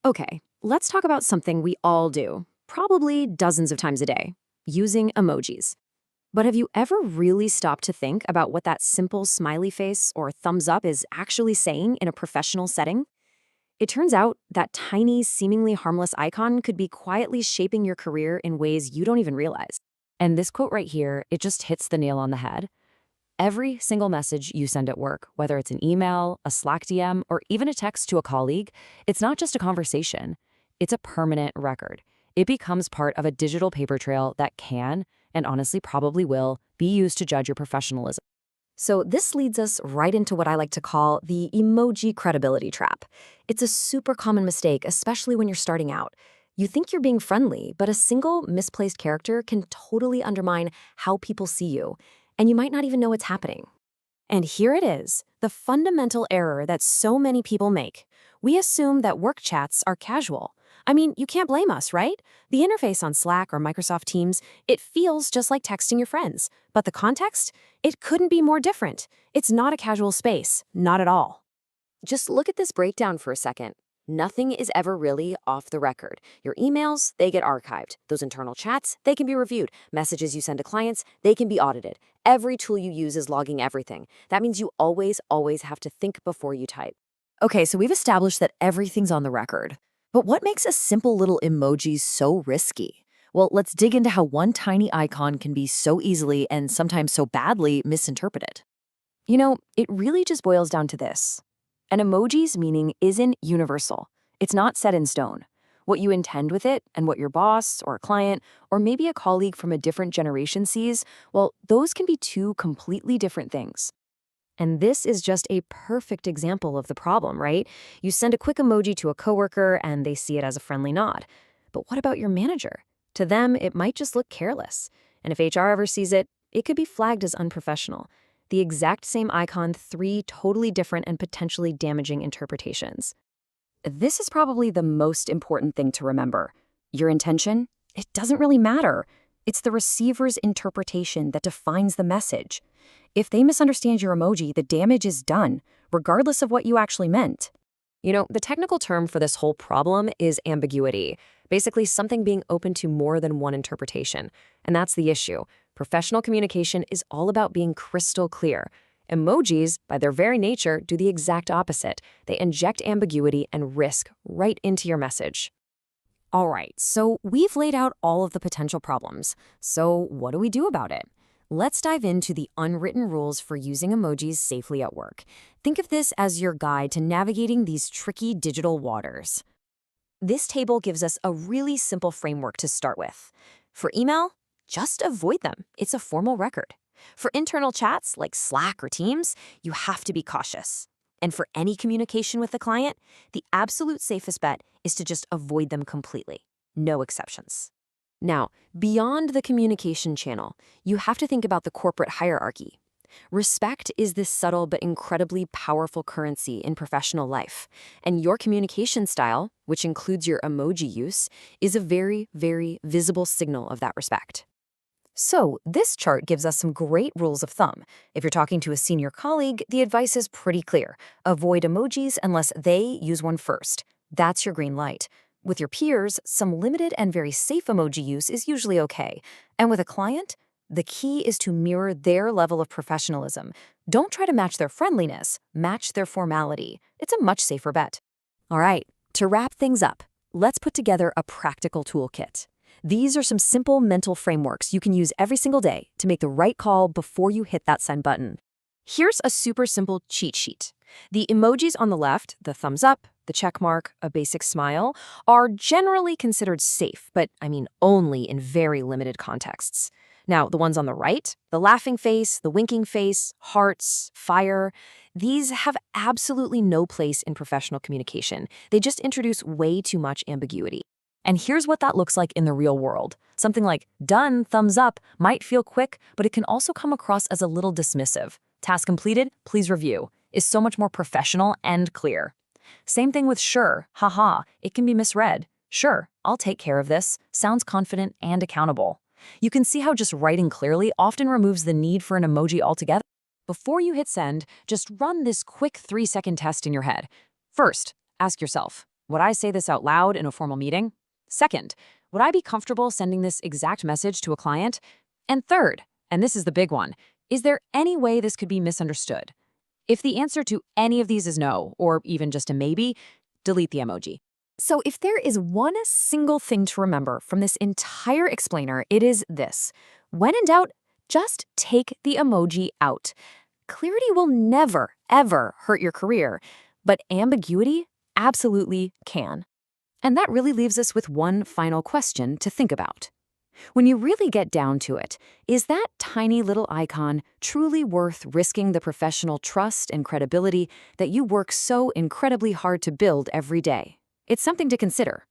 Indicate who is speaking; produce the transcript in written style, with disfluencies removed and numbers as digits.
Speaker 1: Okay, let's talk about something we all do, probably dozens of times a day, using emojis. But have you ever really stopped to think about what that simple smiley face or thumbs up is actually saying in a professional setting? It turns out that tiny, seemingly harmless icon could be quietly shaping your career in ways you don't even realize. And this quote right here, it just hits the nail on the head. Every single message you send at work, whether it's an email, a Slack DM, or even a text to a colleague, it's not just a conversation. It's a permanent record. It becomes part of a digital paper trail that can, and honestly probably will, be used to judge your professionalism. So this leads us right into what I like to call the emoji credibility trap. It's a super common mistake, especially when you're starting out. You think you're being friendly, but a single misplaced character can totally undermine how people see you, and you might not even know it's happening. And here it is, the fundamental error that so many people make. We assume that work chats are casual. I mean, you can't blame us, right? The interface on Slack or Microsoft Teams, it feels just like texting your friends. But the context? It couldn't be more different. It's not a casual space, not at all. Just look at this breakdown for a second. Nothing is ever really off the record. Your emails, they get archived. Those internal chats, they can be reviewed. Messages you send to clients, they can be audited. Every tool you use is logging everything. That means you always have to think before you type. Okay, so we've established that everything's on the record. But what makes a simple little emoji so risky? Well, let's dig into how one tiny icon can be so easily and sometimes so badly misinterpreted. It really just boils down to this. An emoji's meaning isn't universal. It's not set in stone. What you intend with it and what your boss or a client or maybe a colleague from a different generation sees, well, those can be two completely different things. And this is just a perfect example of the problem, right? You send a quick emoji to a coworker and they see it as a friendly nod. But what about your manager? To them, it might just look careless. And if HR ever sees it, it could be flagged as unprofessional. The exact same icon, three totally different and potentially damaging interpretations. This is probably the most important thing to remember. Your intention? It doesn't really matter. It's the receiver's interpretation that defines the message. If they misunderstand your emoji, the damage is done, regardless of what you actually meant. The technical term for this whole problem is ambiguity. Basically, something being open to more than one interpretation. And that's the issue. Professional communication is all about being crystal clear. Emojis, by their very nature, do the exact opposite. They inject ambiguity and risk right into your message. All right, so we've laid out all of the potential problems. So what do we do about it? Let's dive into the unwritten rules for using emojis safely at work. Think of this as your guide to navigating these tricky digital waters. This table gives us a really simple framework to start with. For email, just avoid them. It's a formal record. For internal chats like Slack or Teams, you have to be cautious. And for any communication with the client, the absolute safest bet is to just avoid them completely. No exceptions. Now, beyond the communication channel, you have to think about the corporate hierarchy. Respect is this subtle but incredibly powerful currency in professional life, and your communication style, which includes your emoji use, is a very visible signal of that respect. So, this chart gives us some great rules of thumb. If you're talking to a senior colleague, the advice is pretty clear. Avoid emojis unless they use one first. That's your green light. With your peers, some limited and very safe emoji use is usually okay. And with a client, the key is to mirror their level of professionalism. Don't try to match their friendliness, match their formality. It's a much safer bet. All right, to wrap things up, let's put together a practical toolkit. These are some simple mental frameworks you can use every single day to make the right call before you hit that send button. Here's a super simple cheat sheet. The emojis on the left, the thumbs up, the check mark, a basic smile, are generally considered safe, but only in very limited contexts. Now, the ones on the right, the laughing face, the winking face, hearts, fire, these have absolutely no place in professional communication. They just introduce way too much ambiguity. And here's what that looks like in the real world. Something like done, thumbs up, might feel quick, but it can also come across as a little dismissive. Task completed, please review, is so much more professional and clear. Same thing with sure, haha, it can be misread. Sure, I'll take care of this, sounds confident and accountable. You can see how just writing clearly often removes the need for an emoji altogether. Before you hit send, just run this quick 3-second test in your head. First, ask yourself, Would I say this out loud in a formal meeting? Second, would I be comfortable sending this exact message to a client? And third, and this is the big one, is there any way this could be misunderstood? If the answer to any of these is no, or even just a maybe, delete the emoji. So if there is one single thing to remember from this entire explainer, it is this. When in doubt, just take the emoji out. Clarity will never, ever hurt your career, but ambiguity absolutely can. And that really leaves us with one final question to think about. When you really get down to it, is that tiny little icon truly worth risking the professional trust and credibility that you work so incredibly hard to build every day? It's something to consider.